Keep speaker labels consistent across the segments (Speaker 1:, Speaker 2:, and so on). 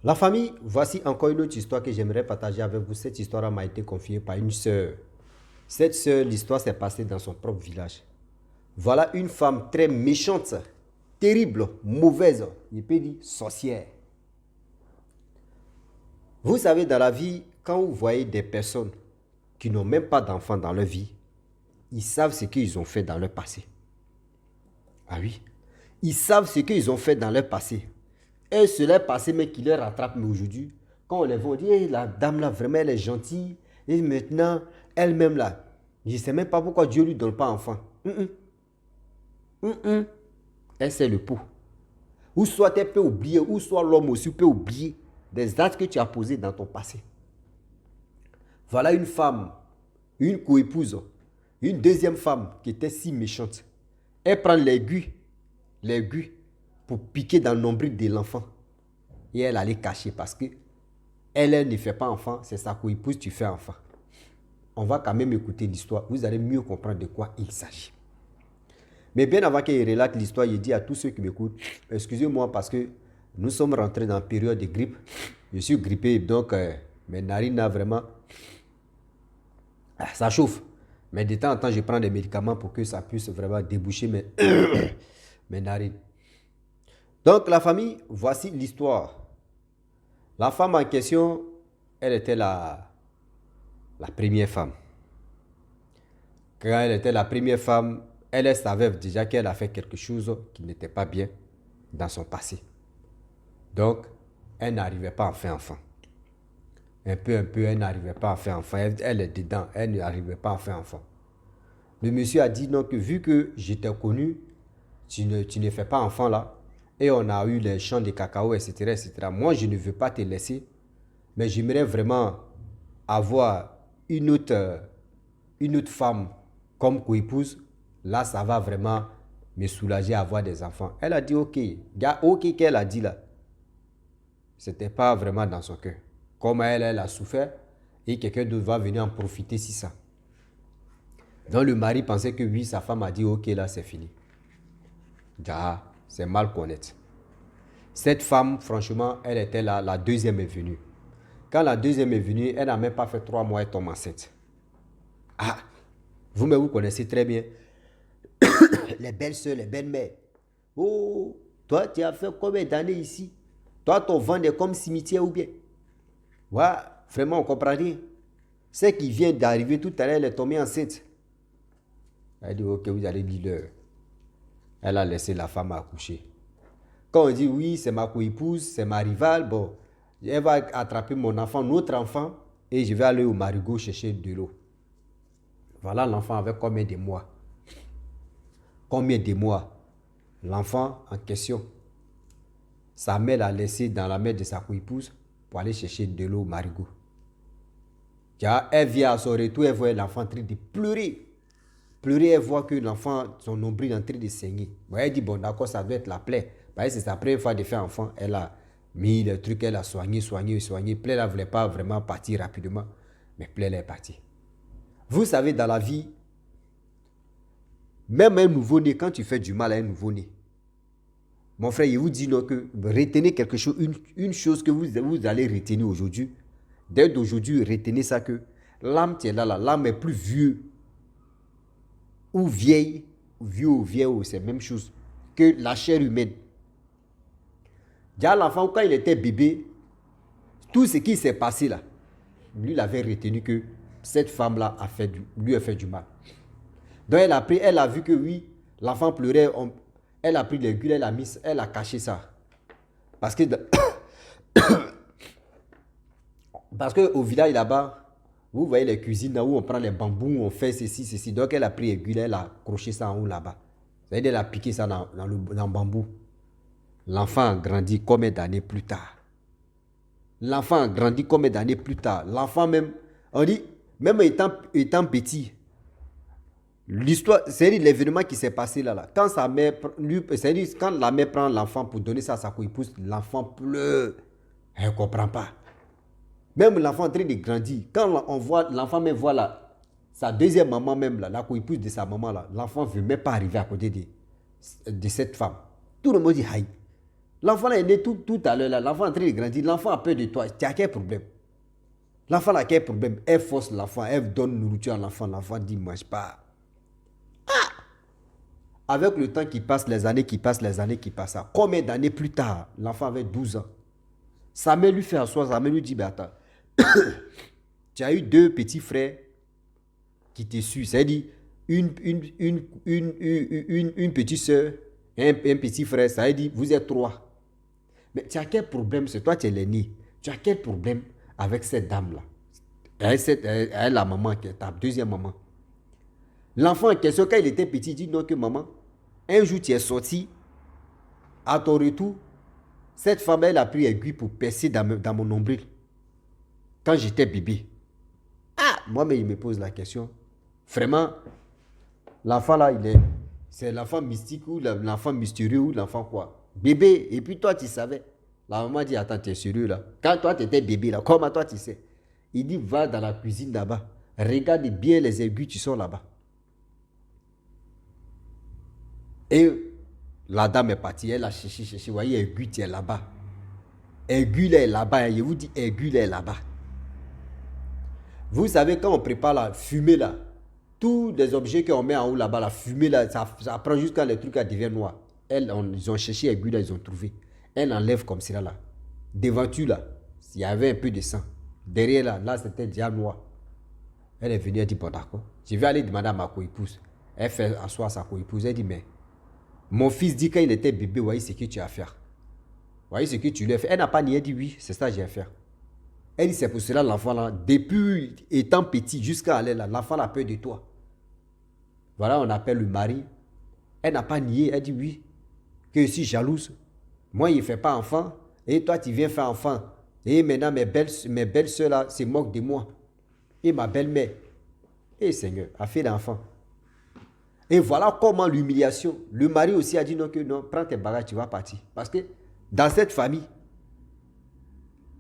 Speaker 1: La famille, voici encore une autre histoire que j'aimerais partager avec vous. Cette histoire m'a été confiée par une sœur. Cette sœur, l'histoire s'est passée dans son propre village. Voilà une femme très méchante, terrible, mauvaise, je peux dire sorcière. Vous savez, dans la vie, quand vous voyez des personnes qui n'ont même pas d'enfants dans leur vie, ils savent ce qu'ils ont fait dans leur passé. Ah oui, ils savent ce qu'ils ont fait dans leur passé. Et c'est leur passé mais qui leur rattrape. Mais aujourd'hui, quand on les voit, on dit, hey, la dame là, vraiment, elle est gentille. Et maintenant, elle-même là, je ne sais même pas pourquoi Dieu ne lui donne pas enfant. Elle, c'est le pot. Ou soit elle peut oublier, ou soit l'homme aussi peut oublier des actes que tu as posés dans ton passé. Voilà une femme, une coépouse, une deuxième femme qui était si méchante. Elle prend l'aiguille pour piquer dans le nombril de l'enfant. Et elle allait cacher parce que elle ne fait pas enfant, c'est sa coépouse, tu fais enfant. On va quand même écouter l'histoire, vous allez mieux comprendre de quoi il s'agit. Mais bien avant qu'il relate l'histoire, il dit à tous ceux qui m'écoutent, excusez-moi parce que nous sommes rentrés dans une période de grippe. Je suis grippé, donc mes narines là vraiment, ça chauffe. Mais de temps en temps, je prends des médicaments pour que ça puisse vraiment déboucher mes narines. Donc la famille, voici l'histoire. La femme en question, elle était la première femme. Quand elle était la première femme, elle savait déjà qu'elle a fait quelque chose qui n'était pas bien dans son passé. Donc, elle n'arrivait pas à faire enfant. Un peu, elle n'arrivait pas à faire enfant. Elle est dedans, elle n'arrivait pas à faire enfant. Le monsieur a dit non, que vu que je t'ai connu, tu ne fais pas enfant là, et on a eu les champs de cacao, etc., etc. Moi, je ne veux pas te laisser, mais j'aimerais vraiment avoir une autre femme comme coépouse. Là, ça va vraiment me soulager à avoir des enfants. Elle a dit ok. Ok qu'elle a dit là, c'était pas vraiment dans son cœur. Comme elle a souffert, et quelqu'un d'autre va venir en profiter si ça. Donc le mari pensait que oui, sa femme a dit ok, là c'est fini. C'est mal connaître. Cette femme, franchement, elle était là, la deuxième est venue. Quand la deuxième est venue, elle n'a même pas fait 3 mois, elle tombe enceinte. Ah, vous-même vous connaissez très bien les belles-sœurs, les belles-mères. Oh, toi tu as fait combien d'années ici? Toi ton ventre est comme cimetière ou bien? Ouais, vraiment on comprend rien. Ce qui vient d'arriver tout à l'heure, elle est tombée enceinte. Elle dit ok, vous allez dire l'heure. Elle a laissé la femme accoucher. Quand on dit oui, c'est ma coépouse, c'est ma rivale, bon, elle va attraper mon enfant, notre enfant, et je vais aller au marigot chercher de l'eau. Voilà l'enfant avec combien de mois? Combien de mois? L'enfant en question. Sa mère l'a laissé dans la main de sa coépouse pour aller chercher de l'eau au marigot. Car elle vient à son retour, elle voit l'enfant en train de pleurer. Pleurer, elle voit que l'enfant, son nombril est en train de saigner. Bon, elle dit, bon d'accord, ça doit être la plaie. Parce que c'est sa première fois de faire enfant. Elle a mis le truc, elle a soigné. Plaie, elle ne voulait pas vraiment partir rapidement. Mais plaie, elle est partie. Vous savez, dans la vie, même un nouveau-né, quand tu fais du mal à un nouveau-né, mon frère, il vous dit non, que retenez quelque chose, une chose que vous allez retenir aujourd'hui. Dès d'aujourd'hui, retenez ça que l'âme qui est là, l'âme est plus vieux ou vieille, vieux ou vieille, c'est la même chose que la chair humaine. Déjà l'enfant, quand il était bébé, tout ce qui s'est passé là, lui, il avait retenu que cette femme-là lui a fait du mal. Donc elle a vu que oui, l'enfant pleurait, elle a pris l'aiguille, elle a caché ça. Parce que parce qu'au village là-bas, vous voyez les cuisines là où on prend les bambous, on fait ceci. Donc elle a pris l'aiguille, elle a accroché ça en haut là-bas. C'est-à-dire elle a piqué ça dans le bambou. L'enfant a grandi combien d'années plus tard? L'enfant même, on dit, même étant petit, l'histoire, c'est l'événement qui s'est passé là. Quand sa mère, c'est-à-dire quand la mère prend l'enfant pour donner ça à sa coépouse, l'enfant pleure. Elle ne comprend pas. Même l'enfant en train de grandir, quand on voit, l'enfant même voit sa deuxième maman même, la coépouse de sa maman, l'enfant ne veut même pas arriver à côté de cette femme. Tout le monde dit aïe. L'enfant là est né tout à l'heure, là. L'enfant est en train de grandir. L'enfant a peur de toi. Tu as quel problème? L'enfant a quel problème? Elle force l'enfant, elle donne nourriture à l'enfant. L'enfant dit, mange pas. Avec le temps qui passe, les années qui passent, combien d'années plus tard, l'enfant avait 12 ans. Sa mère lui fait asseoir, sa mère lui dit, attends, tu as eu 2 petits frères qui te suivent. C'est-à-dire, une petite soeur et un petit frère, ça veut dire, vous êtes 3. Mais tu as quel problème? C'est toi, tu es l'aîné. Tu as quel problème avec cette dame-là? Elle est la maman, ta deuxième maman. L'enfant en question, quand il était petit, il dit non que maman, un jour tu es sorti, à ton retour, cette femme, elle a pris aiguille pour percer dans mon nombril. Quand j'étais bébé. Moi-même, il me pose la question. Vraiment, l'enfant là, c'est l'enfant mystique ou l'enfant mystérieux ou l'enfant quoi? Bébé, et puis toi, tu savais. La maman dit, attends, tu es sérieux là? Quand toi, tu étais bébé là, comment toi, tu sais? Il dit, va dans la cuisine là-bas. Regarde bien les aiguilles qui sont là-bas. Et la dame est partie, elle a cherché. Vous voyez, aiguille, tu es là-bas. Aiguille là est là-bas. Je vous dis, aiguille là est là-bas. Vous savez, quand on prépare la fumée là, tous les objets qu'on met en haut là-bas, la fumée là, ça prend jusqu'à les trucs deviennent noirs. Ils ont cherché aiguille là, ils ont trouvé. Elle enlève comme cela là. Devant tu là, il y avait un peu de sang. Derrière là c'était déjà noir. Elle est venue, elle dit, bon d'accord, je vais aller demander à ma coépouse. Elle fait asseoir sa coépouse, elle dit, mais mon fils dit quand il était bébé, voyez ce que tu as fait. Voyez ce que tu lui as fait. Elle n'a pas nié, elle dit oui, c'est ça que j'ai fait. Elle dit, c'est pour cela l'enfant là, depuis étant petit jusqu'à aller là, l'enfant a peur de toi. Voilà, on appelle le mari. Elle n'a pas nié, elle dit oui, que je suis jalouse. Moi, il ne fait pas enfant, et toi, tu viens faire enfant. Et maintenant, mes belles soeurs là se moquent de moi. Et ma belle-mère. Et Seigneur, a fait l'enfant. Et voilà comment l'humiliation. Le mari aussi a dit non, que non, prends tes bagages, tu vas partir. Parce que dans cette famille,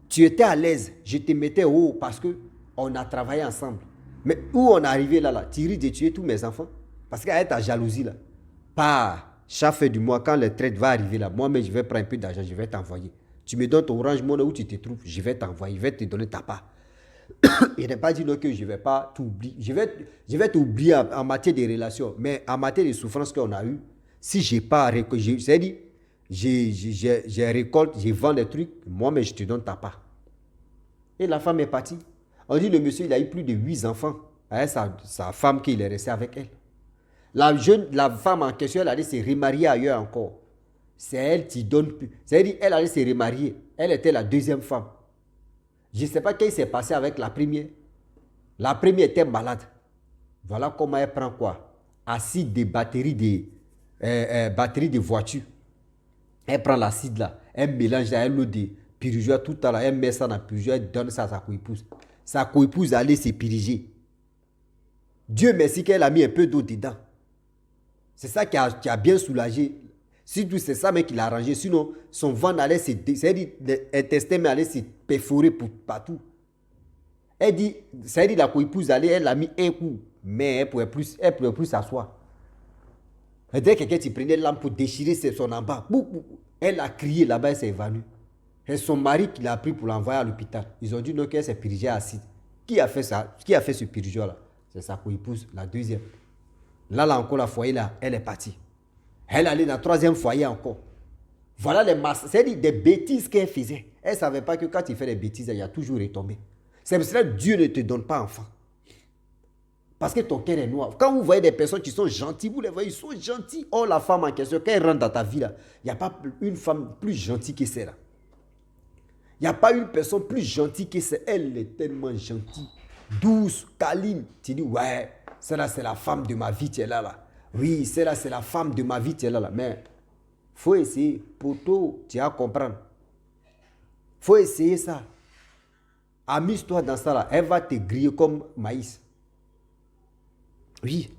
Speaker 1: tu étais à l'aise, je te mettais haut parce qu'on a travaillé ensemble. Mais où on est arrivé là, tu risques de tuer tous mes enfants. Parce qu'avec ta jalousie là, pas chaque fin du mois, quand le traite va arriver là, moi-même je vais prendre un peu d'argent, je vais t'envoyer. Tu me donnes ton Orange Money où tu te trouves, je vais t'envoyer, je vais te donner ta part. Il n'est pas dit non que je ne vais pas t'oublier. Je vais t'oublier en matière de relations, mais en matière de souffrance qu'on a eu, si je n'ai pas récolté, c'est-à-dire, j'ai récolte, je vends des trucs, moi-même je te donne ta part. Et la femme est partie. On dit le monsieur, il a eu plus de 8 enfants avec sa femme qu'il est resté avec elle. La femme en question, elle allait se remarier ailleurs encore. C'est elle qui donne plus. C'est-à-dire, elle allait se remarier. Elle était la deuxième femme. Je ne sais pas qu'est-ce qui s'est passé avec la première. La première était malade. Voilà comment elle prend quoi? Acide de batterie de voiture. Elle prend l'acide là. Elle mélange là, elle l'eau de pyrigeur tout à l'heure. Elle met ça dans le pyrigeur, elle donne ça à sa coépouse. Sa coépouse allait se piriger. Dieu merci qu'elle a mis un peu d'eau dedans. C'est ça qui a bien soulagé. Surtout c'est ça mais qui l'a arrangé. Sinon, son ventre allait se... C'est-à-dire, l'intestin allait se perforer partout. Elle dit, c'est-à-dire la coépouse allait, elle a mis un coup. Mais elle ne pouvait plus s'asseoir. Et dès que quelqu'un qui prenait l'âme pour déchirer son en bas, elle a crié là-bas, elle s'est évanouie. Et son mari qui l'a pris pour l'envoyer à l'hôpital. Ils ont dit non, qu'elle s'est purigée acide. Qui a fait ça? Qui a fait ce purigeur là? C'est sa coépouse, la deuxième. Là encore, la foyer là, elle est partie. Elle allait dans le troisième foyer encore. Voilà les masses. C'est-à-dire des bêtises qu'elle faisait. Elle ne savait pas que quand tu fais des bêtises, il y a toujours retombé. C'est pour cela que Dieu ne te donne pas enfant. Parce que ton cœur est noir. Quand vous voyez des personnes qui sont gentilles, vous les voyez, ils sont gentils. Oh, la femme en question, quand elle rentre dans ta vie, là, il n'y a pas une femme plus gentille que celle-là. Il n'y a pas une personne plus gentille que celle-là. Elle est tellement gentille, douce, câline. Tu dis, ouais, celle-là, c'est la femme de ma vie, tu es là. Oui, celle-là, c'est la femme de ma vie, tu es là. Mais il faut essayer. Poto, tu vas comprendre. Il faut essayer ça. Amuse-toi dans ça, là. Elle va te griller comme maïs. Oui,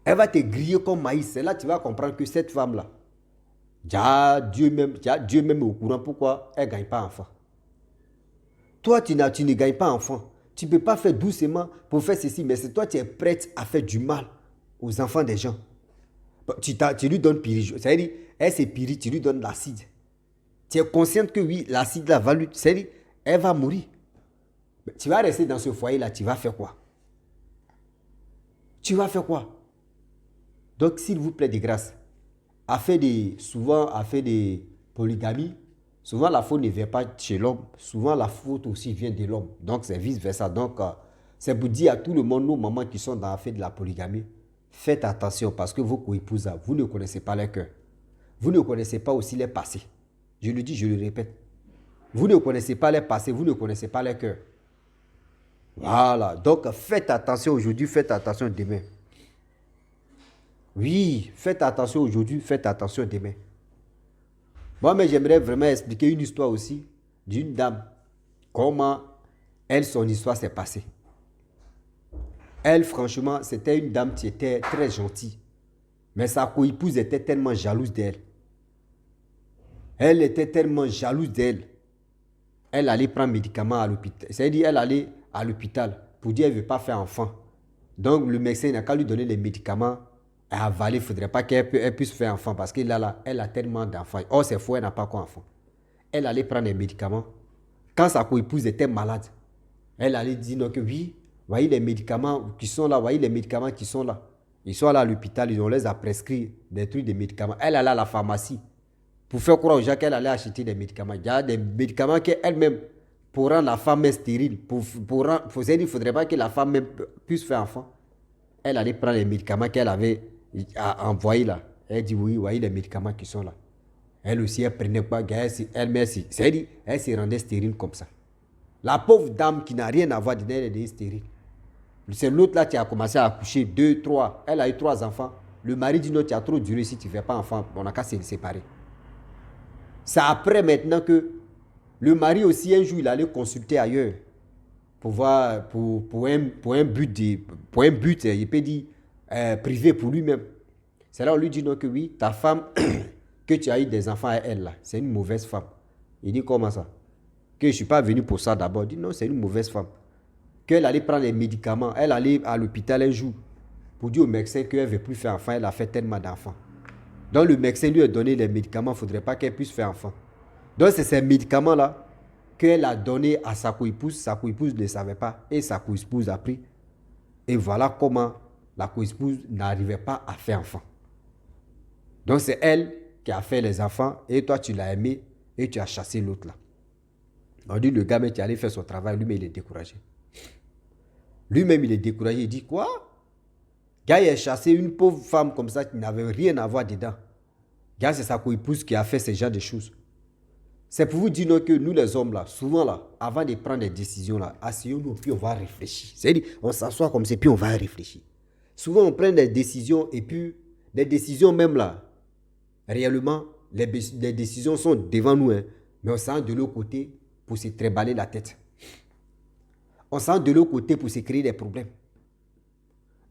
Speaker 1: elle va te griller comme maïs. C'est là que tu vas comprendre que cette femme-là, Dieu même est au courant pourquoi elle ne gagne pas enfant. Toi, tu ne gagnes pas enfant. Tu ne peux pas faire doucement pour faire ceci, mais c'est toi qui es prête à faire du mal aux enfants des gens. Tu lui donnes pyrigio. C'est-à-dire, elle se pyrie, tu lui donnes l'acide. Tu es consciente que oui, l'acide là va lui... C'est-à-dire, elle va mourir. Mais tu vas rester dans ce foyer-là, tu vas faire quoi? Tu vas faire quoi? Donc, s'il vous plaît, de grâce, souvent, à faire des polygamies, souvent la faute ne vient pas chez l'homme, souvent la faute aussi vient de l'homme. Donc, c'est vice-versa. Donc, c'est pour dire à tout le monde, nos mamans qui sont dans l'affaire de la polygamie, faites attention parce que vos co-épouses, vous ne connaissez pas leur cœur. Vous ne connaissez pas aussi les passés. Je le dis, je le répète. Vous ne connaissez pas les passés, vous ne connaissez pas les cœurs. Voilà. Donc, faites attention aujourd'hui, faites attention demain. Oui, faites attention aujourd'hui, faites attention demain. Moi, mais j'aimerais vraiment expliquer une histoire aussi d'une dame. Comment elle, son histoire s'est passée. Elle, franchement, c'était une dame qui était très gentille. Mais sa co-épouse était tellement jalouse d'elle. Elle était tellement jalouse d'elle. Elle allait prendre médicaments à l'hôpital. C'est-à-dire, elle allait à l'hôpital pour dire qu'elle ne veut pas faire enfant. Donc, le médecin n'a qu'à lui donner les médicaments à avaler. Il ne faudrait pas qu'elle puisse faire enfant parce qu'elle a tellement d'enfants. Or, c'est faux, elle n'a pas qu'un enfant. Elle allait prendre les médicaments. Quand sa co-épouse était malade, elle allait dire non, que oui, voyez les médicaments qui sont là, voyez les médicaments qui sont là. Ils sont là à l'hôpital, on les a prescrits des trucs de médicaments. Elle allait à la pharmacie pour faire croire aux gens qu'elle allait acheter des médicaments. Il y a des médicaments qu'elle-même, pour rendre la femme stérile, il ne faudrait pas que la femme même puisse faire enfant. Elle allait prendre les médicaments qu'elle avait envoyés là. Elle dit oui, voyez les médicaments qui sont là. Elle aussi, elle prenait pas, elle se rendait stérile comme ça. La pauvre dame qui n'a rien à voir, elle est stérile. C'est l'autre là qui a commencé à accoucher, 2, 3. Elle a eu 3 enfants. Le mari dit non, tu as trop duré, si tu ne fais pas enfant, on n'a qu'à se séparer. C'est après maintenant que le mari aussi, un jour, il allait consulter ailleurs pour voir, pour un but, il peut dire, privé pour lui-même. C'est là où on lui dit non, que oui, ta femme, que tu as eu des enfants à elle là, c'est une mauvaise femme. Il dit comment ça? Que je ne suis pas venu pour ça d'abord. Il dit non, c'est une mauvaise femme. Qu'elle allait prendre les médicaments, elle allait à l'hôpital un jour pour dire au médecin qu'elle ne veut plus faire enfant, elle a fait tellement d'enfants. Donc le médecin lui a donné les médicaments, il ne faudrait pas qu'elle puisse faire enfant. Donc c'est ces médicaments-là qu'elle a donné à sa co-épouse ne savait pas et sa co-épouse a pris. Et voilà comment la co-épouse n'arrivait pas à faire enfant. Donc c'est elle qui a fait les enfants et toi tu l'as aimé et tu as chassé l'autre là. On dit le gars mais qui allait faire son travail, lui-même il est découragé. Lui-même il est découragé, il dit quoi? Le gars il a chassé une pauvre femme comme ça qui n'avait rien à voir dedans. Le gars c'est sa co-épouse qui a fait ce genre de choses. C'est pour vous dire non, que nous les hommes là, souvent là, avant de prendre des décisions là, asseyons-nous puis on va réfléchir. C'est-à-dire on s'assoit comme ça puis on va réfléchir. Souvent on prend des décisions et puis des décisions même là, réellement les décisions sont devant nous, hein, mais on sent de l'autre côté pour se tréballer la tête. On sent de l'autre côté pour se créer des problèmes.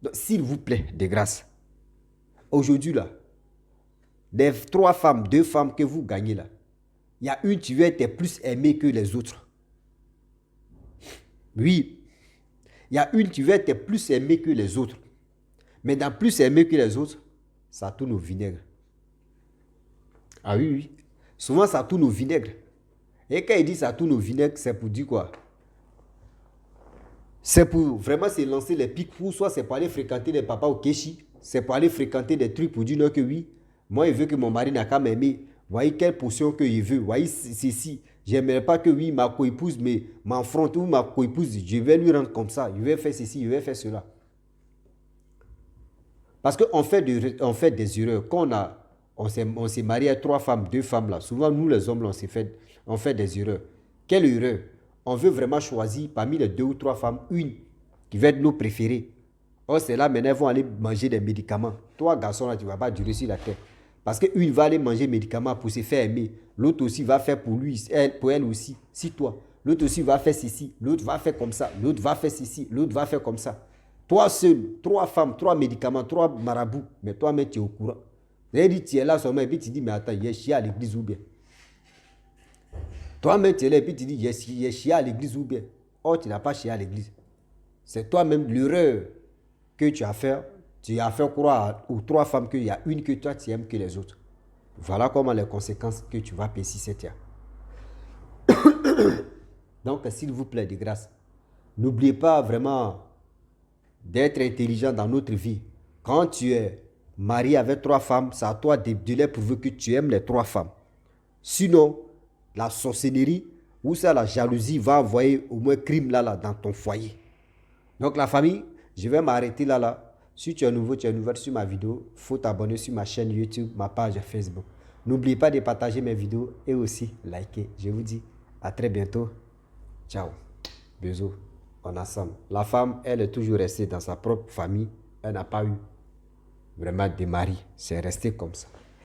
Speaker 1: Donc s'il vous plaît, de grâce, aujourd'hui là, des 3 femmes, 2 femmes que vous gagnez là, il y a une qui veut être plus aimée que les autres. Oui, il y a une qui veut être plus aimée que les autres. Mais dans plus aimée que les autres, ça tourne au vinaigre. Ah oui, oui. Souvent, ça tourne au vinaigre. Et quand il dit ça tourne au vinaigre, c'est pour dire quoi? C'est pour vraiment se lancer les pics fous, soit c'est pour aller fréquenter les papas au Kéchi, c'est pour aller fréquenter des trucs pour dire non que oui, moi il veut que mon mari n'a qu'à m'aimer. Voyez quelle potion qu'il veut. Voyez ceci. J'aimerais pas que oui, ma co-épouse m'enfronte ou ma co-épouse, je vais lui rendre comme ça. Je vais faire ceci, je vais faire cela. Parce qu'on fait des erreurs. Quand on s'est marié à 3 femmes, 2 femmes là. Souvent, nous les hommes, là, on fait des erreurs. Quelle erreur? On veut vraiment choisir parmi les 2 ou 3 femmes, une qui va être nos préférées. Or, c'est là, maintenant, ils vont aller manger des médicaments. Toi, garçon, là, tu ne vas pas durer sur la terre. Parce qu'une va aller manger des médicaments pour se faire aimer. L'autre aussi va faire pour lui, pour elle aussi. Si toi. L'autre aussi va faire ceci. L'autre va faire comme ça. L'autre va faire ceci. L'autre va faire comme ça. Toi seul, 3 femmes, 3 médicaments, 3 marabouts. Mais toi-même, tu es au courant. Et dit, tu es là seulement. Et puis tu dis, mais attends, il est chié à l'église ou bien? Toi-même, tu es là. Et puis tu dis, il est chié à l'église ou bien? Oh, tu n'as pas chié à l'église. C'est toi-même l'erreur que tu as fait. Tu as fait croire aux 3 femmes qu'il y a une que toi tu aimes que les autres. Voilà comment les conséquences que tu vas payer si c'est toi. Donc, s'il vous plaît, de grâce, n'oubliez pas vraiment d'être intelligent dans notre vie. Quand tu es marié avec 3 femmes, c'est à toi de les prouver que tu aimes les 3 femmes. Sinon, la sorcellerie ou ça, la jalousie va envoyer au moins crime là dans ton foyer. Donc la famille, je vais m'arrêter là. Si tu es nouveau, tu es nouvelle sur ma vidéo, il faut t'abonner sur ma chaîne YouTube, ma page Facebook. N'oubliez pas de partager mes vidéos et aussi liker. Je vous dis à très bientôt. Ciao. Bisous. On est ensemble. La femme, elle est toujours restée dans sa propre famille. Elle n'a pas eu vraiment de mari. C'est resté comme ça.